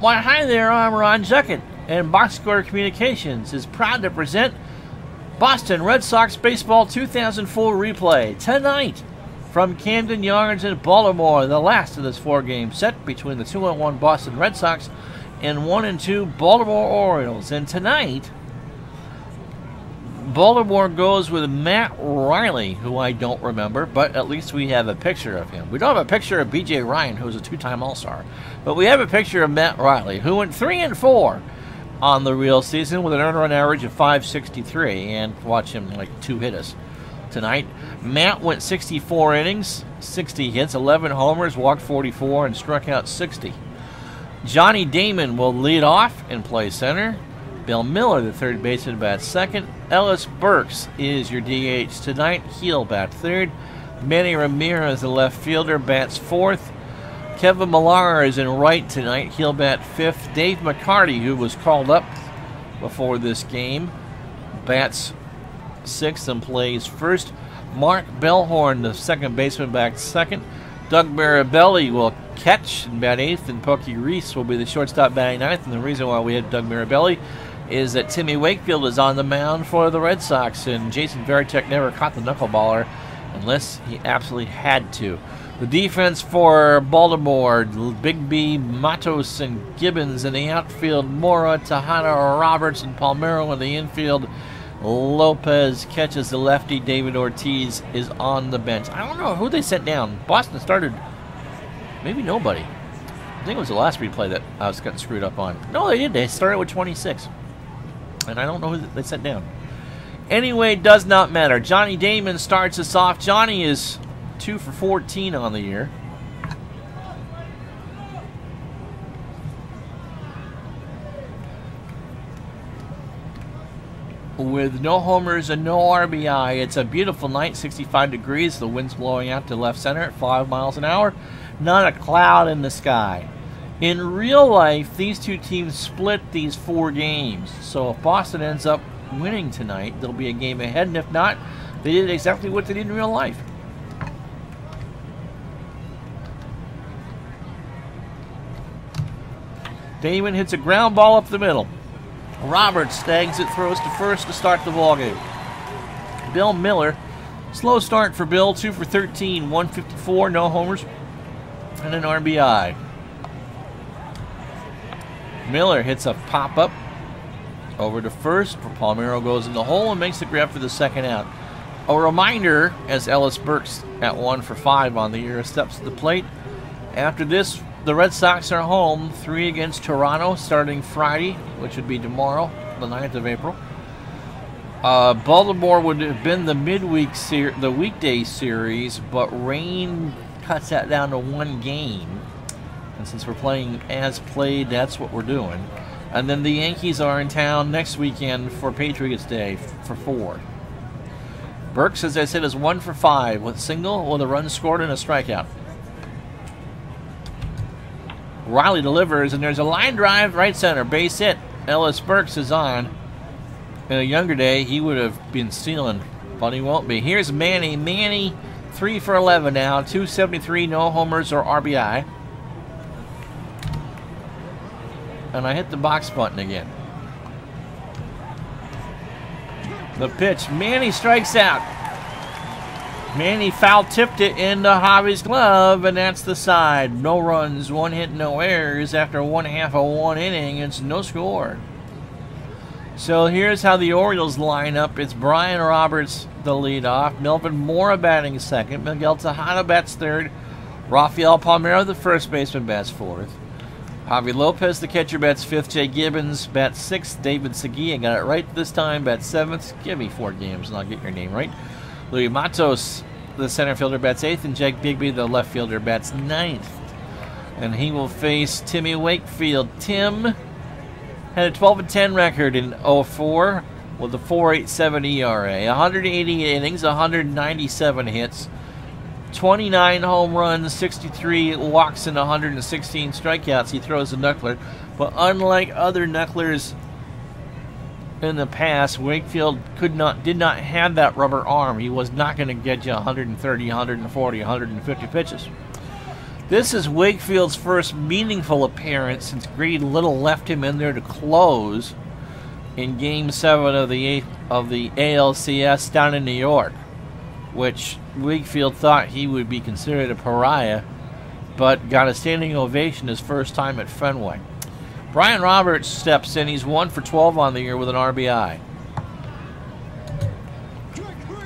Why, hi there, I'm Ron Juckett, and Box Score Communications is proud to present Boston Red Sox Baseball 2004 replay tonight from Camden Yards in Baltimore, the last of this 4-game set between the 2-1 Boston Red Sox and 1-2 Baltimore Orioles. And tonight, Baltimore goes with Matt Riley, who I don't remember, but at least we have a picture of him. We don't have a picture of B.J. Ryan, who's a 2-time All-Star, but we have a picture of Matt Riley, who went 3-4 on the real season with an earned run average of .563, and watch him like 2 hit us tonight. Matt went 64 innings, 60 hits, 11 homers, walked 44, and struck out 60. Johnny Damon will lead off and play center. Bill Miller, the third baseman, bats second. Ellis Burks is your DH tonight. He'll bat third. Manny Ramirez, the left fielder, bats fourth. Kevin Millar is in right tonight. He'll bat fifth. Dave McCarty, who was called up before this game, bats sixth and plays first. Mark Bellhorn, the second baseman, bats second. Doug Mirabelli will catch and bat eighth, and Pokey Reese will be the shortstop batting ninth. And the reason why we had Doug Mirabelli is that Timmy Wakefield is on the mound for the Red Sox, and Jason Varitek never caught the knuckleballer unless he absolutely had to. The defense for Baltimore, Big B, Matos, and Gibbons in the outfield, Mora, Tejada, Roberts, and Palmerio in the infield. Lopez catches the lefty. David Ortiz is on the bench. I don't know who they sent down. Boston started, maybe nobody. I think it was the last replay that I was getting screwed up on. No, they did. They started with 26. And I don't know who they sent down. Anyway, does not matter. Johnny Damon starts us off. Johnny is 2 for 14 on the year. With no homers and no RBI. It's a beautiful night, 65 degrees. The wind's blowing out to left center at 5 miles an hour. Not a cloud in the sky. In real life, these two teams split these 4 games. So if Boston ends up winning tonight, there'll be a game ahead. And if not, they did exactly what they did in real life. Damon hits a ground ball up the middle. Roberts snags it, throws to first to start the ballgame. Bill Miller, slow start for Bill, 2 for 13, 154, no homers, and an RBI. Miller hits a pop-up over to first. Palmerio goes in the hole and makes the grab for the second out. A reminder, as Ellis Burks at 1 for 5 on the year steps to the plate. After this, the Red Sox are home, 3 against Toronto, starting Friday, which would be tomorrow, the 9th of April. Baltimore would have been the the weekday series, but rain cuts that down to 1 game. And since we're playing as played, that's what we're doing. And then the Yankees are in town next weekend for Patriots Day for 4. Burks, as I said, is 1 for 5 with a single, with a run scored and a strikeout. Riley delivers, and there's a line drive right center, base hit. Ellis Burks is on. In a younger day, he would have been stealing, but he won't be. Here's Manny. Manny, 3 for 11 now, 273, no homers or RBI. And I hit the box button again. The pitch, Manny strikes out. Manny foul-tipped it into Javi's glove, and that's the side. No runs, 1 hit, no errors. After 1/2 of 1 inning, it's no score. So here's how the Orioles line up. It's Brian Roberts, the leadoff. Melvin Mora batting second. Miguel Tejada bats third. Rafael Palmerio, the first baseman, bats fourth. Javi Lopez, the catcher, bats fifth. Jay Gibbons bats sixth. David Seguí, got it right this time, bats seventh. Give me 4 games and I'll get your name right. Louis Matos, the center fielder, bats eighth, and Jake Bigby, the left fielder, bats ninth. And he will face Timmy Wakefield. Tim had a 12-10 record in 04 with a 4.87 ERA. 188 innings, 197 hits, 29 home runs, 63 walks, and 116 strikeouts. He throws a knuckler. But unlike other knucklers in the past, Wakefield did not have that rubber arm. He was not going to get you 130, 140, 150 pitches. This is Wakefield's first meaningful appearance since Grady Little left him in there to close in Game 7 of the ALCS down in New York, which Wakefield thought he would be considered a pariah, but got a standing ovation his first time at Fenway. Brian Roberts steps in. He's 1 for 12 on the year with an RBI.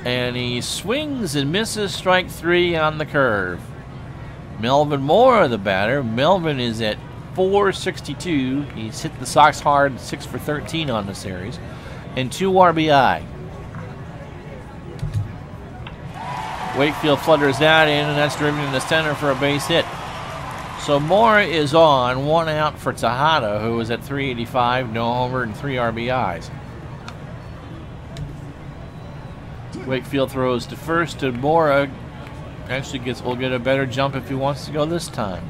And he swings and misses strike 3 on the curve. Melvin Moore, the batter. Melvin is at .462. He's hit the Sox hard, 6 for 13 on the series, and 2 RBI. Wakefield flutters that in, and that's driven into center for a base hit. So Moore is on, 1 out for Tejada, who is at .385, no homer, and 3 RBIs. Wakefield throws to first, and Moore actually will get a better jump if he wants to go this time.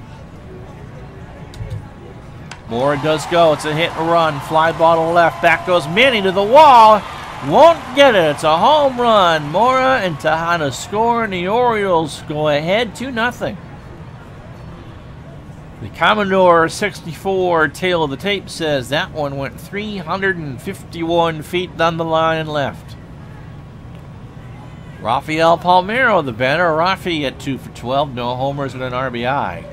Moore does go. It's a hit and run. Fly ball to left. Back goes Manny to the wall. Won't get it. It's a home run. Mora and Tejada score, and the Orioles go ahead 2-0. The Commodore 64 tail of the tape says that one went 351 feet down the line and left. Rafael Palmerio, the batter. Rafi at 2 for 12, no homers and an RBI.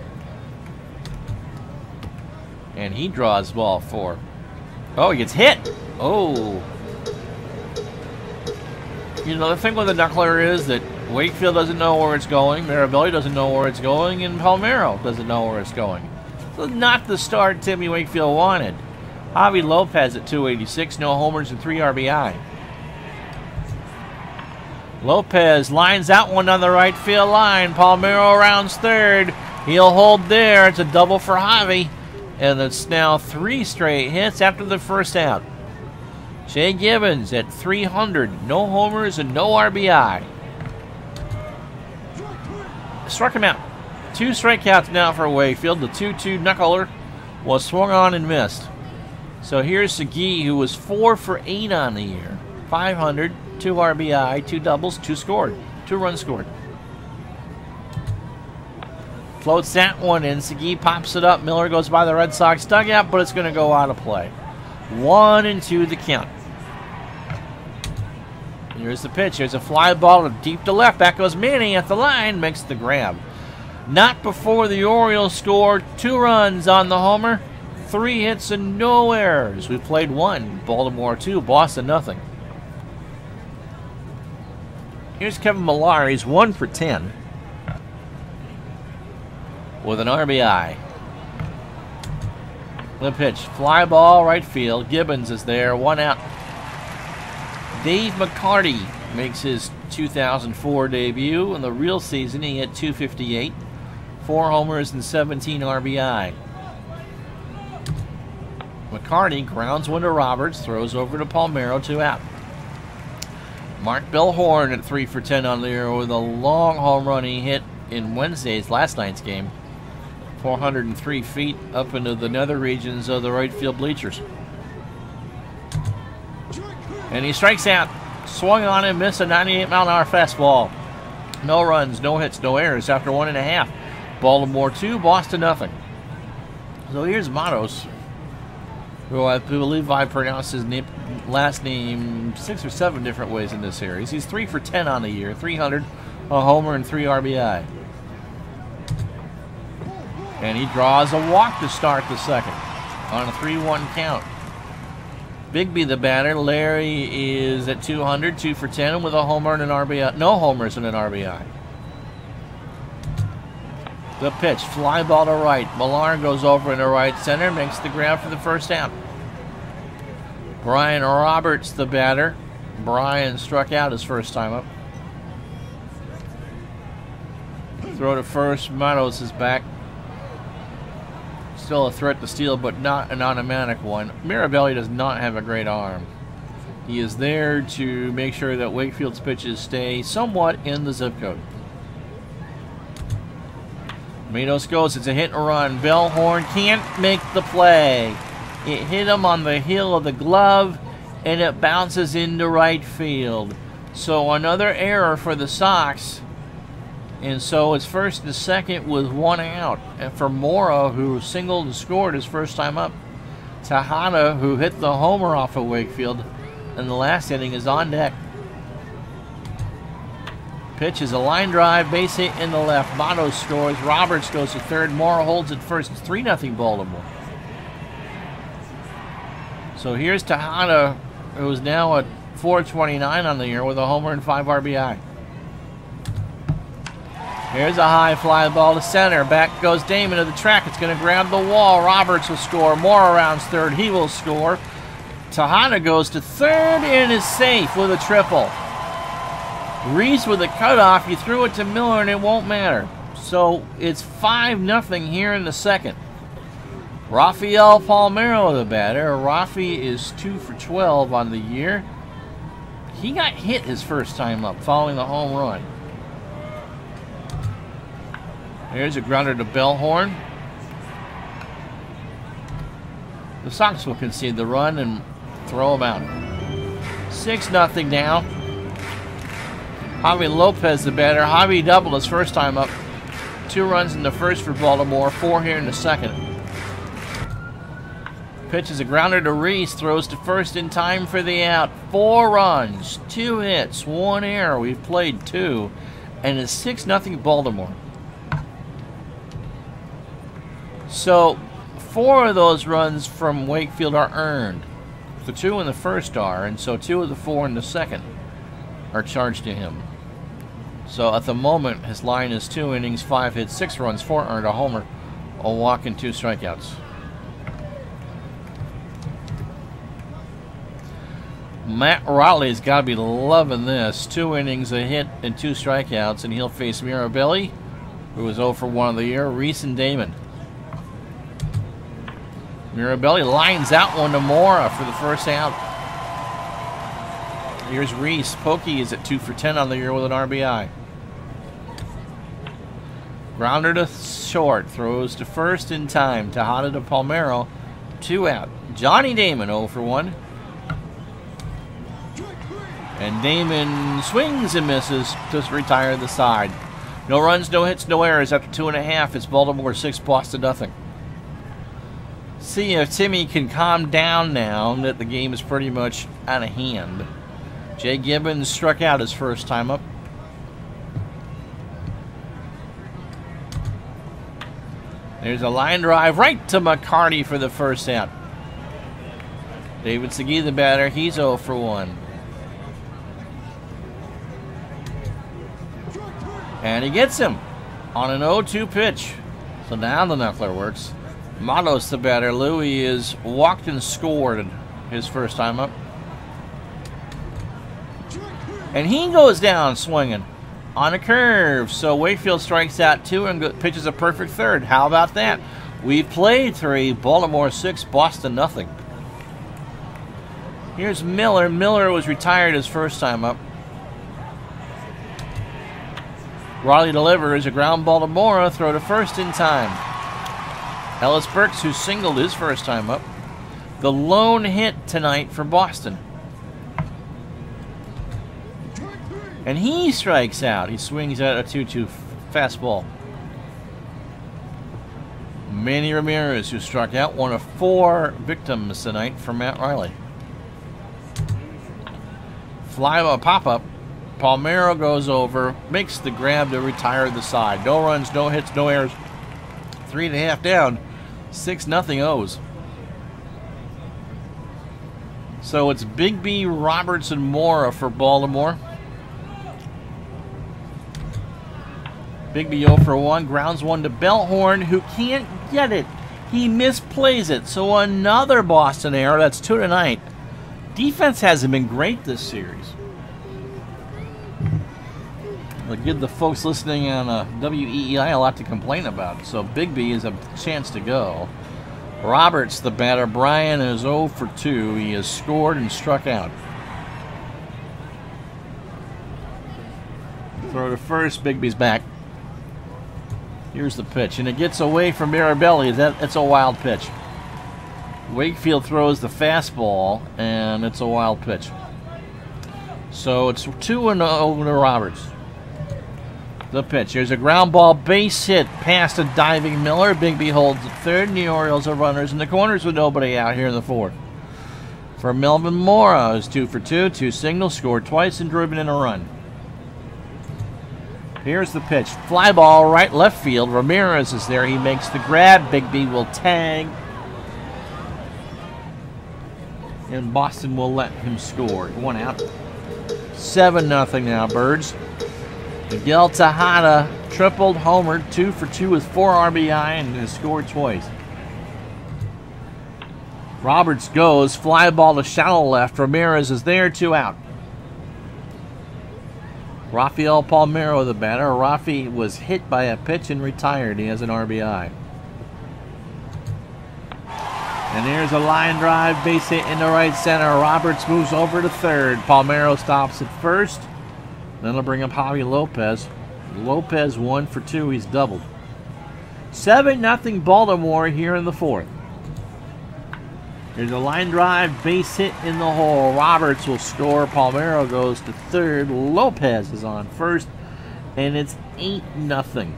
And he draws ball 4. Oh, he gets hit. Oh. You know, the thing with the knuckler is that Wakefield doesn't know where it's going, Mirabelli doesn't know where it's going, and Palmeiro doesn't know where it's going. So not the start Timmy Wakefield wanted. Javi Lopez at 286, no homers and 3 RBI. Lopez lines out one on the right field line. Palmeiro rounds third. He'll hold there. It's a double for Javi. And it's now 3 straight hits after the first out. Shea Gibbons at 300. No homers and no RBI. Struck him out. 2 strikeouts now for Wakefield. The 2-2 knuckler was swung on and missed. So here's Segui, who was 4 for 8 on the year. 500. 2 RBI, 2 doubles, 2 scored. 2 runs scored. Floats that one in. Segui pops it up. Miller goes by the Red Sox dugout, but it's going to go out of play. 1-2 the count. Here's the pitch. Here's a fly ball deep to left. Back goes Manny at the line. Makes the grab. Not before the Orioles score 2 runs on the homer. 3 hits and no errors. We played 1. Baltimore 2. Boston nothing. Here's Kevin Millar. He's 1 for 10 with an RBI. The pitch. Fly ball right field. Gibbons is there. 1 out. Dave McCarty makes his 2004 debut. In the real season, he hit .258. 4 homers and 17 RBI. McCarty grounds one to Roberts. Throws over to Palmeiro. 2 out. Mark Bellhorn at 3 for 10 on the year with a long home run he hit in last night's game. 403 feet up into the nether regions of the right field bleachers. And he strikes out. Swung on and missed a 98-mile-an-hour fastball. No runs, no hits, no errors after 1.5. Baltimore 2, Boston nothing. So here's Matos, who I believe I pronounced his last name 6 or 7 different ways in this series. He's 3 for 10 on the year, 300, a homer, and 3 RBI. And he draws a walk to start the second on a 3-1 count. Bigby, the batter. Larry is at 200, 2 for 10 with a homer and an RBI. No homers and an RBI. The pitch, fly ball to right. Millar goes over into right center, makes the grab for the first out. Brian Roberts, the batter. Brian struck out his first time up. Throw to first. Matos is back. Still a threat to steal, but not an automatic one. Mirabelli does not have a great arm. He is there to make sure that Wakefield's pitches stay somewhat in the zip code. Matos goes. It's a hit and run. Bellhorn can't make the play. It hit him on the heel of the glove, and it bounces into right field. So another error for the Sox. And so it's first and second with one out. And for Mora, who singled and scored his first time up. Tejada, who hit the homer off of Wakefield in the last inning, is on deck. Pitch is a line drive, base hit in the left. Matos scores. Roberts goes to third. Mora holds it first. It's 3-0 Baltimore. So here's Tejada, who's now at .429 on the year with a homer and 5 RBI. Here's a high fly ball to center. Back goes Damon to the track. It's going to grab the wall. Roberts will score. Mora rounds third. He will score. Tejada goes to third and is safe with a triple. Reese with a cutoff. You threw it to Miller and it won't matter. So it's 5-0 here in the second. Rafael Palmerio, the batter. Rafi is 2 for 12 on the year. He got hit his first time up following the home run. Here's a grounder to Bellhorn. The Sox will concede the run and throw him out. 6-0 now. Javi Lopez, the batter. Javi doubled his first time up. 2 runs in the first for Baltimore, 4 here in the second. Pitch is a grounder to Reese. Throws to first in time for the out. 4 runs, 2 hits, 1 error. We've played 2. And it's 6-0 Baltimore. So 4 of those runs from Wakefield are earned. The 2 in the first are, and so 2 of the 4 in the second are charged to him. So at the moment, his line is 2 innings, 5 hits, 6 runs, 4 earned, a homer, a walk, and 2 strikeouts. Matt Riley's got to be loving this. 2 innings, a hit, and 2 strikeouts, and he'll face Mirabelli, who was 0 for 1 of the year, Reese and Damon. Mirabelli lines out one to Mora for the first out. Here's Reese. Pokey is at 2 for 10 on the year with an RBI. Grounder to short. Throws to first in time. Tejada to Palmeiro. 2 out. Johnny Damon 0 for 1. And Damon swings and misses to retire the side. No runs, no hits, no errors after 2.5. It's Baltimore 6, Boston 0. See if Timmy can calm down now that the game is pretty much out of hand. Jay Gibbons struck out his first time up. There's a line drive right to McCarty for the first out. David Segui, the batter, he's 0 for 1. And he gets him on an 0-2 pitch. So now the knuckler works. Matos, the batter. Louis is walked and scored his first time up. And he goes down swinging on a curve. So Wakefield strikes out 2 and pitches a perfect third. How about that? We played 3, Baltimore 6, Boston 0. Here's Miller. Miller was retired his first time up. Riley delivers a ground ball to Mora. Throw to first in time. Ellis Burks, who singled his first time up. The lone hit tonight for Boston. And he strikes out. He swings at a 2-2 fastball. Manny Ramirez, who struck out, one of 4 victims tonight for Matt Riley. Fly ball pop-up. Palmeiro goes over, makes the grab to retire the side. No runs, no hits, no errors. 3.5 down. 6-0 O's. So it's Bigby, Roberts, and Mora for Baltimore. Bigby 0 for 1, grounds one to Bellhorn, who can't get it. He misplays it. So another Boston error. That's 2 tonight. Defense hasn't been great this series. It'll give the folks listening on WEEI a lot to complain about. So Bigby is a chance to go. Roberts, the batter. Brian is 0 for 2. He has scored and struck out. Throw to first. Bigby's back. Here's the pitch, and it gets away from Mirabelli. It's a wild pitch. Wakefield throws the fastball, and it's a wild pitch. So it's 2-0 to Roberts. The pitch. Here's a ground ball base hit past a diving Miller. Bigby holds at third, and the Orioles are runners in the corners with nobody out here in the fourth. For Melvin Mora, is 2 for 2, 2 singles, scored twice and driven in a run. Here's the pitch. Fly ball right left field. Ramirez is there. He makes the grab. Bigby will tag. And Boston will let him score. 1 out. 7-0 now, Birds. Miguel Tejada tripled, homered, 2 for 2 with 4 RBI and has scored twice. Roberts goes, fly ball to shallow left. Ramirez is there, 2 out. Rafael Palmerio, the batter. Rafi was hit by a pitch and retired. He has an RBI. And here's a line drive, base hit into right center. Roberts moves over to third. Palmeiro stops at first. Then he'll bring up Javi Lopez. Lopez 1 for 2. He's doubled. 7-0 Baltimore here in the fourth. Here's a line drive, base hit in the hole. Roberts will score. Palmeiro goes to third. Lopez is on first. And it's 8-0.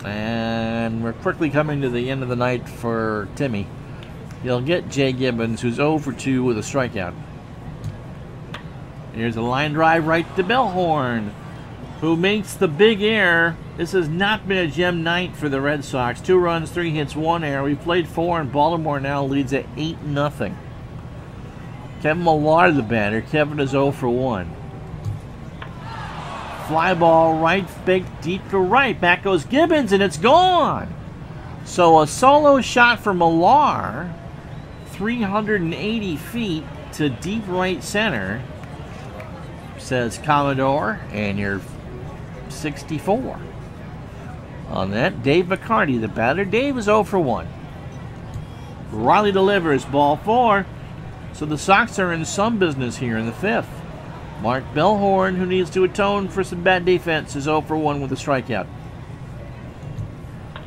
And we're quickly coming to the end of the night for Timmy. He'll get Jay Gibbons, who's 0 for 2 with a strikeout. Here's a line drive right to Bellhorn, who makes the big error. This has not been a gem night for the Red Sox. 2 runs, 3 hits, 1 error. We played 4, and Baltimore now leads at 8-0. Kevin Millar, the batter. Kevin is 0 for 1. Fly ball right, big, deep to right. Back goes Gibbons, and it's gone. So a solo shot for Millar, 380 feet to deep right center, says Commodore, and you're 64. On that, Dave McCarty, the batter. Dave is 0 for 1. Riley delivers, ball 4. So the Sox are in some business here in the fifth. Mark Bellhorn, who needs to atone for some bad defense, is 0 for 1 with a strikeout.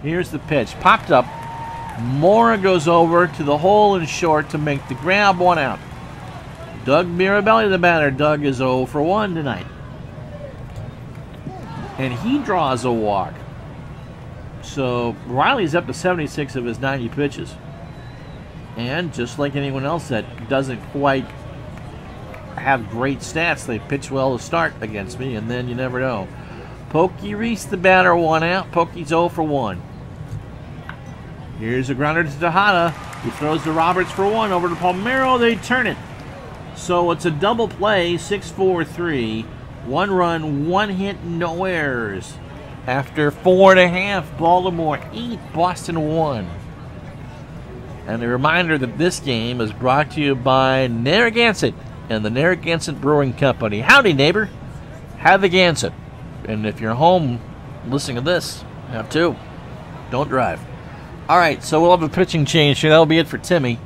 Here's the pitch. Popped up. Mora goes over to the hole in short to make the grab, 1 out. Doug Mirabelli, the batter. Doug is 0 for 1 tonight. And he draws a walk. So Riley's up to 76 of his 90 pitches. And just like anyone else that doesn't quite have great stats, they pitch well to start against me, and then you never know. Pokey Reese, the batter, 1 out. Pokey's 0 for 1. Here's a grounder to Tejada. He throws to Roberts for 1 over to Palmeiro. They turn it. So it's a double play, 6-4-3. 1 run, 1 hit, no errors. After 4.5, Baltimore 8, Boston 1. And a reminder that this game is brought to you by Narragansett and the Narragansett Brewing Company. Howdy, neighbor. Have the Gansett. And if you're home listening to this, have 2. Don't drive. All right, so we'll have a pitching change here. That'll be it for Timmy.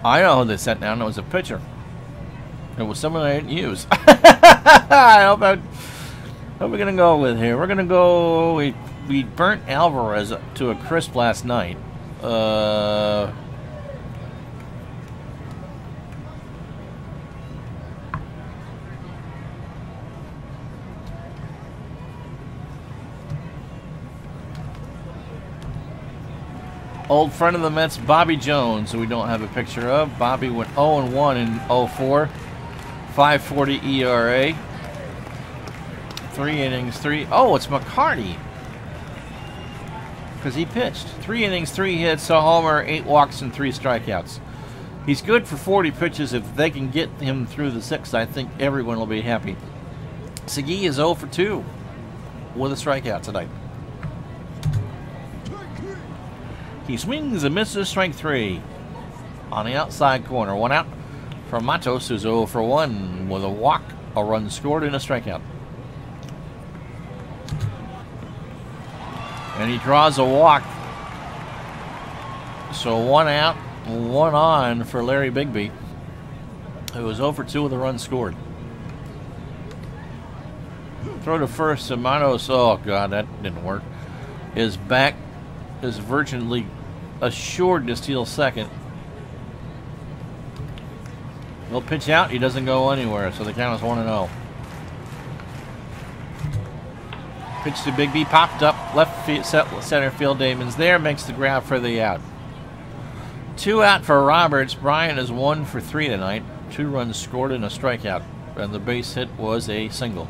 I know who they sent down. It was a pitcher. It was someone I didn't use. I hope what are we going to go with here? We're going to go... We burnt Alvarez to a crisp last night. Old friend of the Mets, Bobby Jones, who we don't have a picture of. Bobby went 0-1 in 04. 5.40 ERA. 3 innings, 3... Oh, it's McCarty. Because he pitched. 3 innings, 3 hits, a homer, 8 walks, and 3 strikeouts. He's good for 40 pitches. If they can get him through the 6th, I think everyone will be happy. Segui is 0 for 2 with a strikeout tonight. He swings and misses, strike 3. On the outside corner, 1 out from Matos, who's 0 for 1 with a walk, a run scored, and a strikeout. And he draws a walk. So 1 out, 1 on for Larry Bigby, who was 0 for 2 with a run scored. Throw to first, Amanos, oh god, that didn't work. Is back, is virtually assured to steal second. He'll pitch out, he doesn't go anywhere, so the count is 1-0. Pitch to Big B, popped up, left center field, Damon's there, makes the grab for the out. 2 out for Roberts. Bryant is 1 for 3 tonight. 2 runs scored and a strikeout, and the base hit was a single.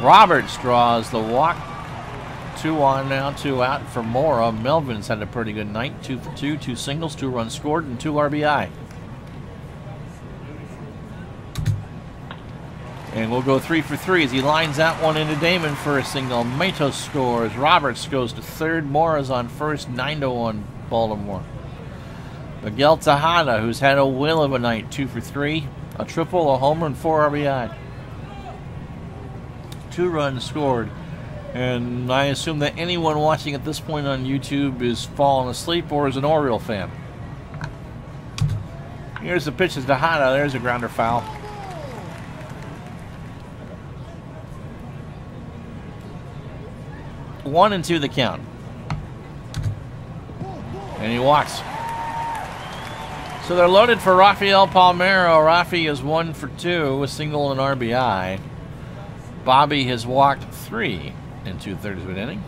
Roberts draws the walk. 2 on now, 2 out for Mora. Melvin's had a pretty good night. 2 for 2, 2 singles, 2 runs scored, and 2 RBI. And we'll go 3 for 3 as he lines out one into Damon for a single. Matos scores. Roberts goes to third. Mora's on first. 9-1 Baltimore. Miguel Tejada, who's had a whale of a night. 2 for 3. A triple, a homer, and 4 RBI. 2 runs scored. And I assume that anyone watching at this point on YouTube is falling asleep or is an Oriole fan. Here's the pitch to Tejada. There's a grounder foul. 1-2 the count. And he walks. So they're loaded for Rafael Palmerio. Rafi is 1 for 2, a single and an RBI. Bobby has walked 3 in 2/3 of an inning.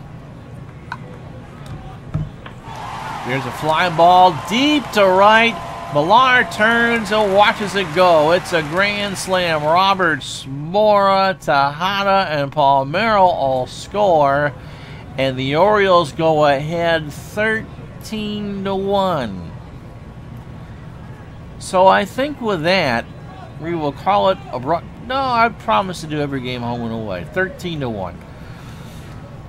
Here's a fly ball deep to right. Millar turns and watches it go. It's a grand slam. Roberts, Mora, Tejada, and Palmeiro all score. And the Orioles go ahead 13-1. So I think with that, we will call it a... No, I promise to do every game home and away. 13-1.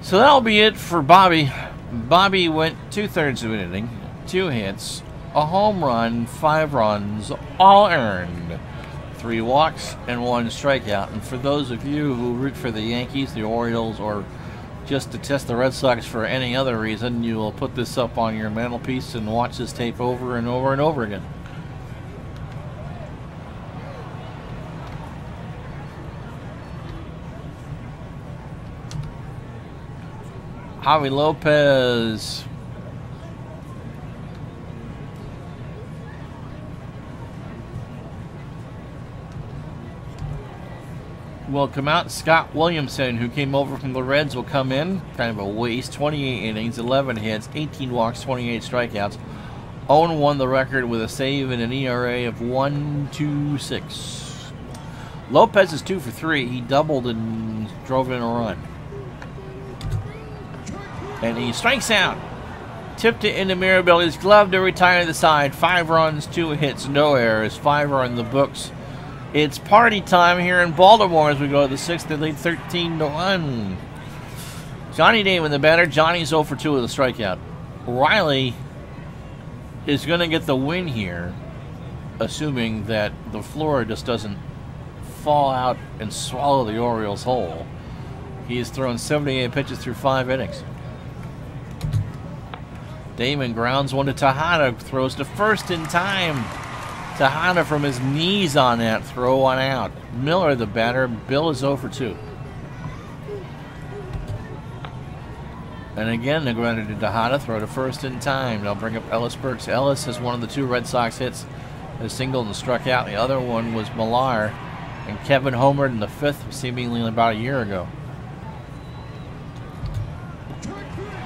So that'll be it for Bobby. Bobby went 2/3 of an inning, 2 hits, a home run, 5 runs, all earned. 3 walks and 1 strikeout. And for those of you who root for the Yankees, the Orioles, or just to test the Red Sox for any other reason, you will put this up on your mantelpiece and watch this tape over and over and over again. Javi Lopez. Will come out. Scott Williamson, who came over from the Reds, will come in. Kind of a waste. 28 innings, 11 hits, 18 walks, 28 strikeouts. 0-1 the record with a save and an ERA of 1.26. Lopez is 2 for 3. He doubled and drove in a run. And he strikes out. Tipped it into Mirabelli's glove to retire the side. 5 runs, 2 hits, no errors. 5 are in the books. It's party time here in Baltimore as we go to the 6th. They lead 13-1. Johnny Damon, the batter. Johnny's 0 for 2 with a strikeout. Riley is going to get the win here, assuming that the floor just doesn't fall out and swallow the Orioles whole. He's thrown 78 pitches through 5 innings. Damon grounds one to Tejada, throws to first in time. Tejada from his knees on that throw, one out. Miller, the batter. Bill is 0 for 2. And again, the grounder to Tejada, throw to first in time. They'll bring up Ellis Burks. Ellis has one of the 2 Red Sox hits, a single and struck out. The other one was Millar, and Kevin homered in the 5th, seemingly about a year ago.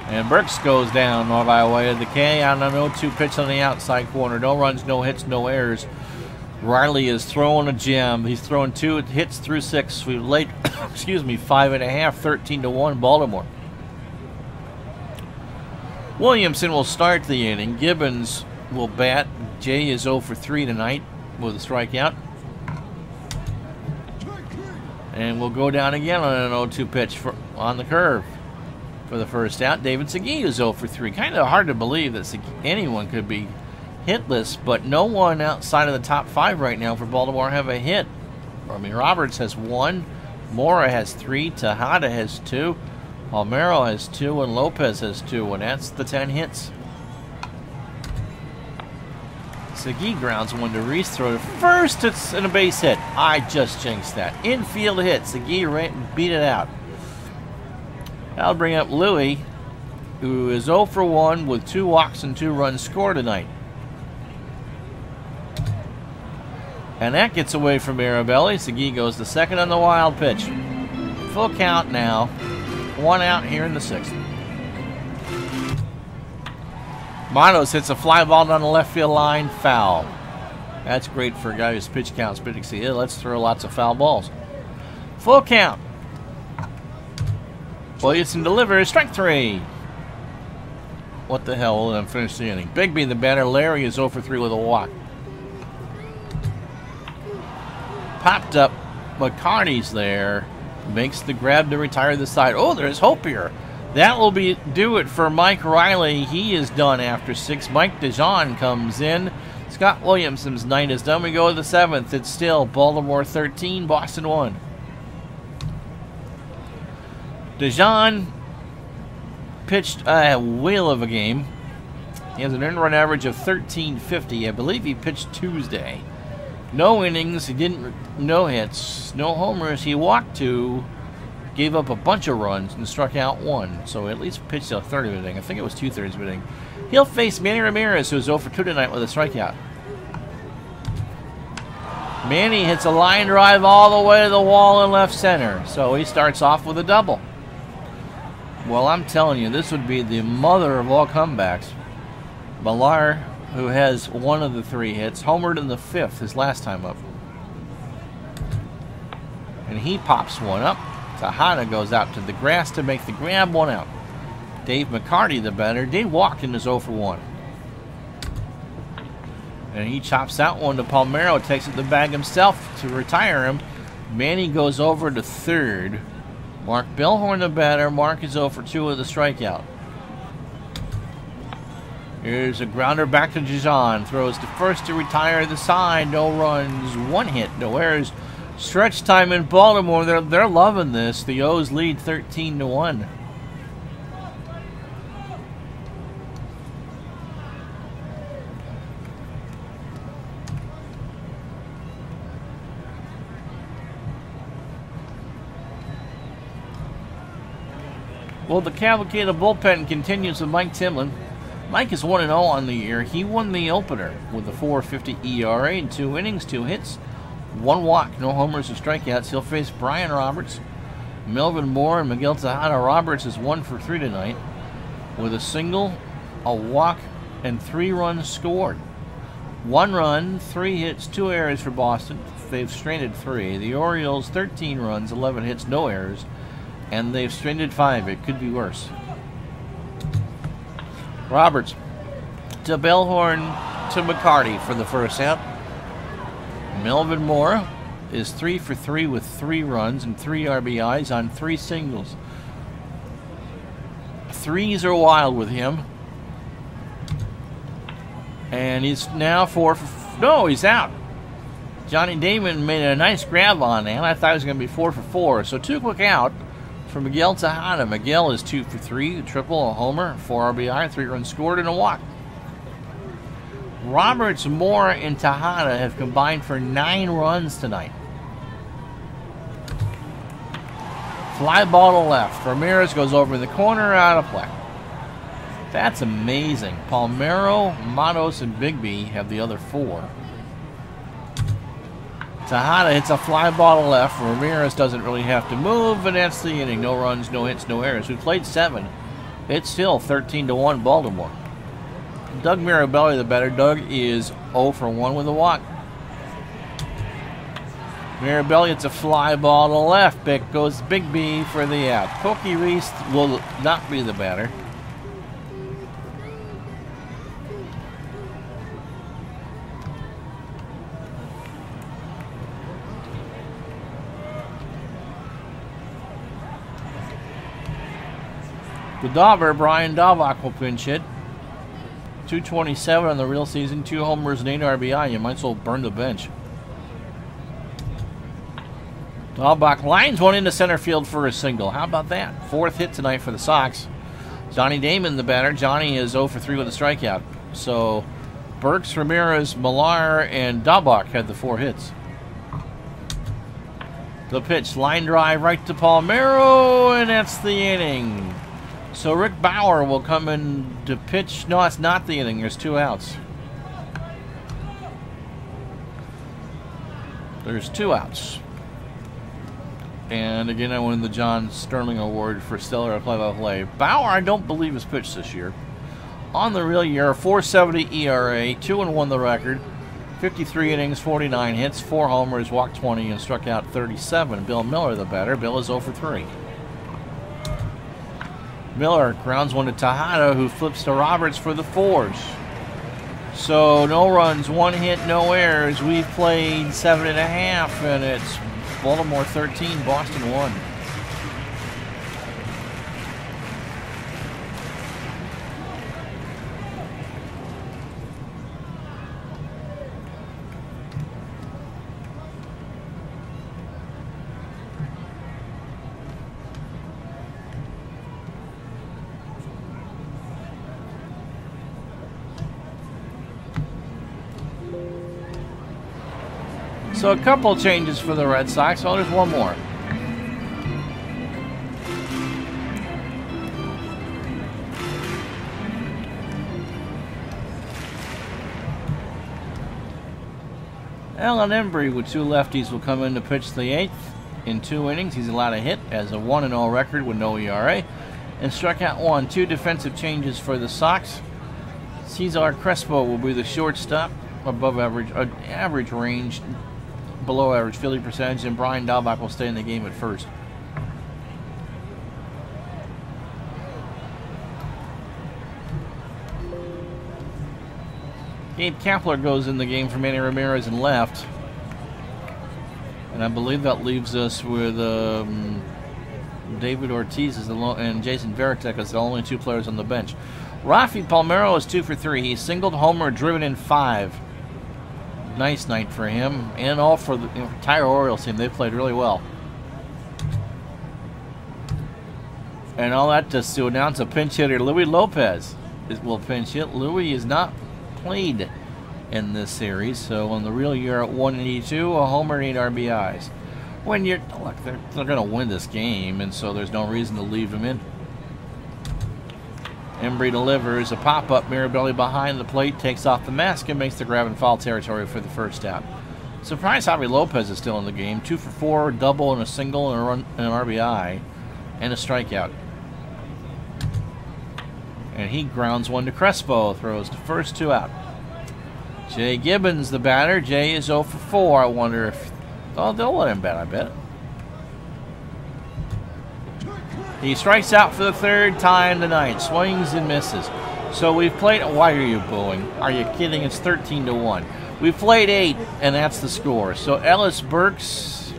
And Burks goes down by way of the K on an 0-2 pitch on the outside corner. No runs, no hits, no errors. Riley is throwing a gem. He's throwing 2 hits through 6. We've late, excuse me, 5.5, 13-1 Baltimore. Williamson will start the inning. Gibbons will bat. Jay is 0 for 3 tonight with a strikeout. And we'll go down again on an 0-2 pitch on the curve. For the first out, David Segui is 0 for 3. Kind of hard to believe that anyone could be hitless, but no one outside of the top 5 right now for Baltimore have a hit. I mean, Roberts has 1, Mora has 3, Tejada has 2, Palmeiro has 2, and Lopez has 2, and that's the 10 hits. Segui grounds one to Reese. Throw to first. It's in a base hit. I just jinxed that. Infield hit. Segui beat it out. That'll bring up Louie, who is 0 for 1 with 2 walks and 2 runs scored tonight. And that gets away from Arabelli. Segui goes to second on the wild pitch. Full count now. 1 out here in the 6th. Matos hits a fly ball down the left field line. Foul. That's great for a guy whose pitch count's pretty see. Let's throw lots of foul balls. Full count. Williamson delivers. Strike 3. What the hell? We'll finish the inning. Bigby the batter. Larry is 0 for 3 with a walk. Popped up. McCarty's there. Makes the grab to retire the side. Oh, there's hope here. That will do it for Mike Riley. He is done after 6. Mike DeJean comes in. Scott Williamson's night is done. We go to the 7th. It's still Baltimore 13, Boston 1. DeJean pitched a whale of a game. He has an earned run average of 1350. I believe he pitched Tuesday. No innings. He didn't. No hits. No homers. He walked 2. Gave up a bunch of runs and struck out 1. So at least pitched a third of an inning. I think it was 2/3 of an inning. He'll face Manny Ramirez, who's 0 for 2 tonight with a strikeout. Manny hits a line drive all the way to the wall in left center. So he starts off with a double. Well, I'm telling you, this would be the mother of all comebacks. Millar, who has 1 of the 3 hits, homered in the 5th, his last time up. And he pops 1 up. Tejada goes out to the grass to make the grab, 1 out. Dave McCarty, the batter, did walk in his 0 for 1. And he chops out 1 to Palmerio, takes it to the bag himself to retire him. Manny goes over to 3rd. Mark Bellhorn, the batter. Mark is 0 for 2 with a strikeout. Here's a grounder back to DeJean. Throws to first to retire the side. No runs, 1 hit, no errors. Stretch time in Baltimore. They're loving this. The O's lead 13-1. Well, the cavalcade of bullpen continues with Mike Timlin. Mike is 1-0 on the year. He won the opener with a 4.50 ERA in 2 innings, 2 hits, 1 walk, no homers or strikeouts. He'll face Brian Roberts, Melvin Moore, and Miguel Tejada. Roberts is 1 for 3 tonight with a single, a walk, and 3 runs scored. 1 run, 3 hits, 2 errors for Boston. They've stranded 3. The Orioles, 13 runs, 11 hits, no errors, and they've stranded 5. It could be worse. Roberts to Bellhorn to McCarty for the first out. Melvin Moore is 3 for 3 with 3 runs and 3 RBIs on 3 singles. 3s are wild with him. And he's now 4 for... No, he's out. Johnny Damon made a nice grab on that. I thought he was going to be 4 for 4. So 2 quick out for Miguel Tejada. Miguel is 2 for 3, a triple, a homer, 4 RBI, 3 runs scored, and a walk. Roberts, Moore, and Tejada have combined for 9 runs tonight. Fly ball to left. Ramirez goes over in the corner, out of play. That's amazing. Palmerio, Matos, and Bigby have the other 4. Tejada hits a fly ball to left. Ramirez doesn't really have to move, and that's the inning. No runs, no hits, no errors. We played 7. It's still 13-1 Baltimore. Doug Mirabelli, the batter. Doug is 0 for 1 with a walk. Mirabelli hits a fly ball to left. Back goes Bigby for the out. Pokey Reese will not be the batter. The Dauber, Brian Daubach, will pinch hit. 227 on the real season, 2 homers and 8 RBI. You might as well burn the bench. Daubach lines one into center field for a single. How about that? 4th hit tonight for the Sox. Johnny Damon, the batter. Johnny is 0 for 3 with a strikeout. So Burks, Ramirez, Millar, and Dahlbach had the 4 hits. The pitch, line drive right to Palmerio, and that's the inning. So Rick Bauer will come in to pitch. No, it's not the inning. There's 2 outs. There's 2 outs. And again, I won the John Sterling Award for stellar play-by-play. Bauer, I don't believe, has pitched this year. On the real year, 4.70 ERA, 2-1 the record, 53 innings, 49 hits, 4 homers, walked 20, and struck out 37. Bill Miller, the batter. Bill is 0 for 3. Miller grounds one to Tejada, who flips to Roberts for the 4s. So no runs, 1 hit, no errors. We've played 7.5, and it's Baltimore 13, Boston 1. So a couple changes for the Red Sox. Oh, there's one more. Alan Embry with 2 lefties will come in to pitch the 8th in 2 innings. He's allowed a hit, has a 1-0 record with no ERA, and struck out 1. 2 defensive changes for the Sox. Cesar Crespo will be the shortstop, above average, average range, below average fielding percentage, and Brian Dahlbach will stay in the game at first. Gabe Kapler goes in the game for Manny Ramirez in left. And I believe that leaves us with David Ortiz and Jason Varitek as the only 2 players on the bench. Rafael Palmerio is 2 for 3. He singled, homer, driven in 5. Nice night for him, and all for the entire Orioles team. They played really well. And all that just to announce a pinch hitter, Luis Lopez will pinch hit. Luis is not played in this series, so on the real year at 182, a homer and 8 RBIs. When you're, look, they're going to win this game, and so there's no reason to leave him in. Embry delivers a pop-up, Mirabelli behind the plate, takes off the mask and makes the grab and foul territory for the first out. Surprised Javi Lopez is still in the game. 2 for 4, double and a single and a run and an RBI, and a strikeout. And he grounds one to Crespo, throws to first, 2 out. Jay Gibbons, the batter. Jay is 0 for 4. I wonder if they'll let him bat, I bet. He strikes out for the 3rd time tonight. Swings and misses. So we've played. Why are you booing? Are you kidding? It's 13-1. We've played 8, and that's the score. So Ellis Burks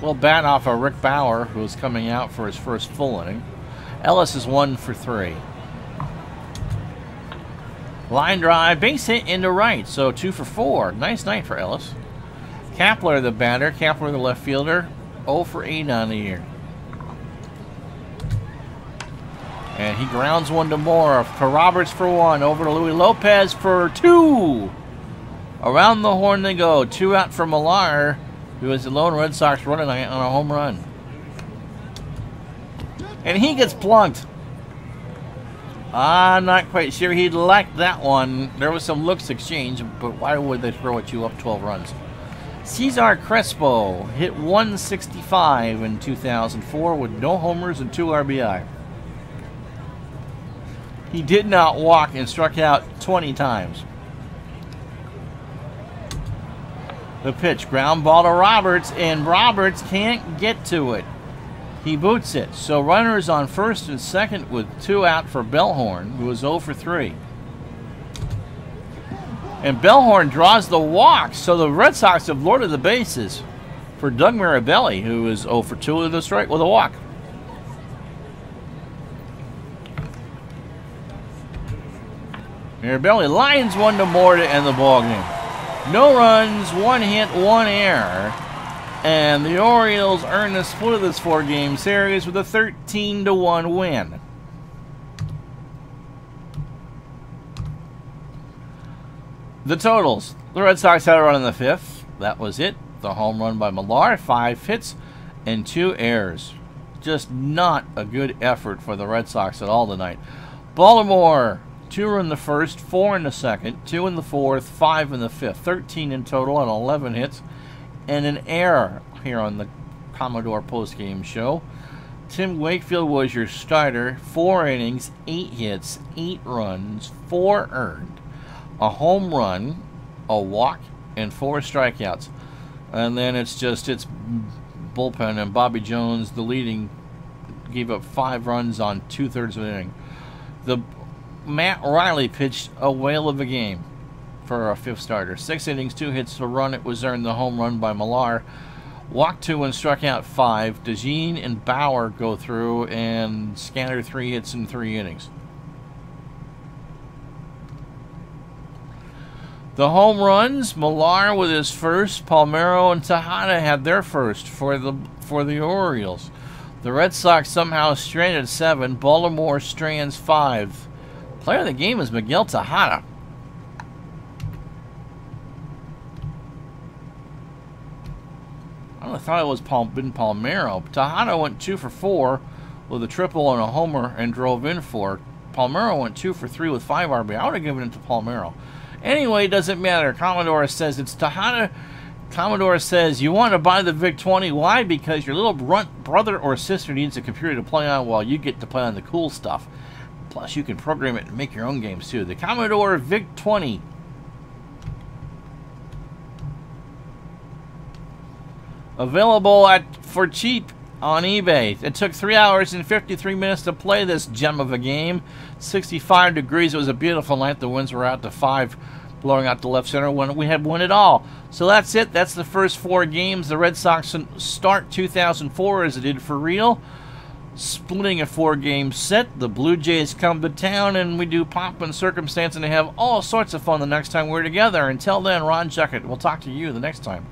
will bat off of Rick Bauer, who's coming out for his first full inning. Ellis is 1 for 3. Line drive, base hit into right. So 2 for 4. Nice night for Ellis. Kapler, the batter. Kapler, the left fielder. 0 for 8 on the year. And he grounds one to Moore. To Roberts for 1. Over to Luis Lopez for 2. Around the horn they go. 2 out for Millar, who is the lone Red Sox runner on a home run. And he gets plunked. I'm not quite sure he'd like that one. There was some looks exchanged, but why would they throw at you up 12 runs? Cesar Crespo hit 165 in 2004 with no homers and 2 RBI. He did not walk and struck out 20 times. The pitch, ground ball to Roberts, and Roberts can't get to it. He boots it. So runners on first and second with 2 out for Bellhorn, who is 0 for 3. And Bellhorn draws the walk, so the Red Sox have loaded the bases for Doug Mirabelli, who is 0 for 2 with a strike with a walk. Mirabelli lines one to Moore to end the ballgame. No runs, 1 hit, 1 error. And the Orioles earn the split of this 4-game series with a 13-1 win. The totals. The Red Sox had a run in the 5th. That was it. The home run by Millar, 5 hits and 2 errors. Just not a good effort for the Red Sox at all tonight. Baltimore, 2 in the 1st, 4 in the 2nd, 2 in the 4th, 5 in the 5th. 13 in total and 11 hits and an error here on the Commodore postgame show. Tim Wakefield was your starter. 4 innings, 8 hits, 8 runs, 4 earned, a home run, a walk, and 4 strikeouts. And then it's bullpen, and Bobby Jones, the leading, gave up 5 runs on 2/3 of an inning. Matt Riley pitched a whale of a game for a 5th starter. 6 innings, 2 hits, a run. It was earned, the home run by Millar. Walked 2 and struck out 5. DeJean and Bauer go through, and Scanner 3 hits in 3 innings. The home runs, Millar with his first. Palmerio and Tejada had their first for the Orioles. The Red Sox somehow stranded 7. Baltimore strands 5. Player of the game is Miguel Tejada. I thought it was Palmerio. Tejada went 2 for 4 with a triple and a homer and drove in 4. Palmerio went 2 for 3 with 5 RBI. I would have given it to Palmerio. Anyway, it doesn't matter. Commodore says it's Tejada. Commodore says you want to buy the VIC-20. Why? Because your little brother or sister needs a computer to play on while you get to play on the cool stuff. Plus, you can program it and make your own games too. The Commodore VIC-20. Available for cheap on eBay. It took 3 hours and 53 minutes to play this gem of a game. 65 degrees. It was a beautiful night. The winds were out to 5, blowing out to left center when we had won it all. So that's it. That's the first 4 games. The Red Sox start 2004 as it did for real. Splitting a 4-game set. The Blue Jays come to town, and we do pomp and circumstance, and they have all sorts of fun the next time we're together. Until then, Ron Juckett. We'll talk to you the next time.